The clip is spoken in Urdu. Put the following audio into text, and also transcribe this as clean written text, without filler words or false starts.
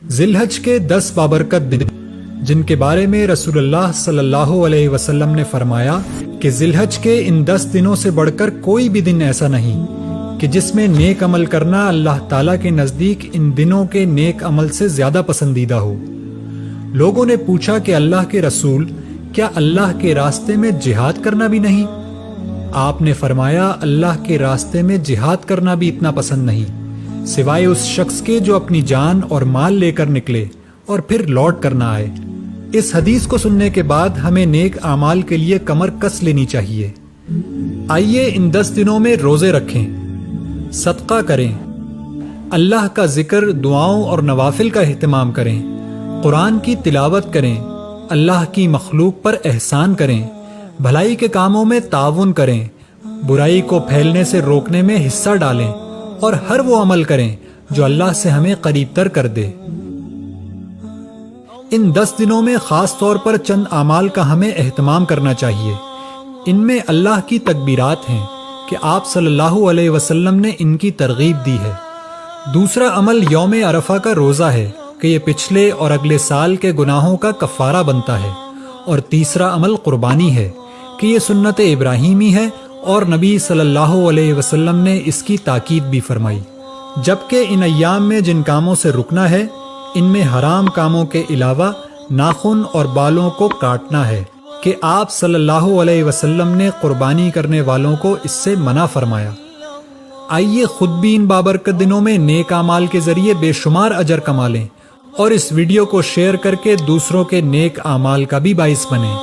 ذی الحج کے 10 بابرکت دن جن کے بارے میں رسول اللہ صلی اللہ علیہ وسلم نے فرمایا کہ ذی الحج کے ان 10 دنوں سے بڑھ کر کوئی بھی دن ایسا نہیں کہ جس میں نیک عمل کرنا اللہ تعالیٰ کے نزدیک ان دنوں کے نیک عمل سے زیادہ پسندیدہ ہو۔ لوگوں نے پوچھا کہ اللہ کے رسول، کیا اللہ کے راستے میں جہاد کرنا بھی نہیں؟ آپ نے فرمایا، اللہ کے راستے میں جہاد کرنا بھی اتنا پسند نہیں سوائے اس شخص کے جو اپنی جان اور مال لے کر نکلے اور پھر لوٹ کر نہ آئے۔ اس حدیث کو سننے کے بعد ہمیں نیک اعمال کے لیے کمر کس لینی چاہیے۔ آئیے ان 10 دنوں میں روزے رکھیں، صدقہ کریں، اللہ کا ذکر، دعاؤں اور نوافل کا اہتمام کریں، قرآن کی تلاوت کریں، اللہ کی مخلوق پر احسان کریں، بھلائی کے کاموں میں تعاون کریں، برائی کو پھیلنے سے روکنے میں حصہ ڈالیں اور ہر وہ عمل کریں جو اللہ سے ہمیں قریب تر کر دے۔ ان 10 دنوں میں خاص طور پر چند اعمال کا ہمیں اہتمام کرنا چاہیے۔ ان میں اللہ کی تکبیرات ہیں کہ آپ صلی اللہ علیہ وسلم نے ان کی ترغیب دی ہے۔ دوسرا عمل یوم عرفہ کا روزہ ہے کہ یہ پچھلے اور اگلے سال کے گناہوں کا کفارہ بنتا ہے۔ اور تیسرا عمل قربانی ہے کہ یہ سنت ابراہیمی ہے اور نبی صلی اللہ علیہ وسلم نے اس کی تاکید بھی فرمائی۔ جبکہ ان ایام میں جن کاموں سے رکنا ہے، ان میں حرام کاموں کے علاوہ ناخن اور بالوں کو کاٹنا ہے کہ آپ صلی اللہ علیہ وسلم نے قربانی کرنے والوں کو اس سے منع فرمایا۔ آئیے خود بھی ان بابرکت دنوں میں نیک اعمال کے ذریعے بے شمار اجر کما لیں اور اس ویڈیو کو شیئر کر کے دوسروں کے نیک اعمال کا بھی باعث بنیں۔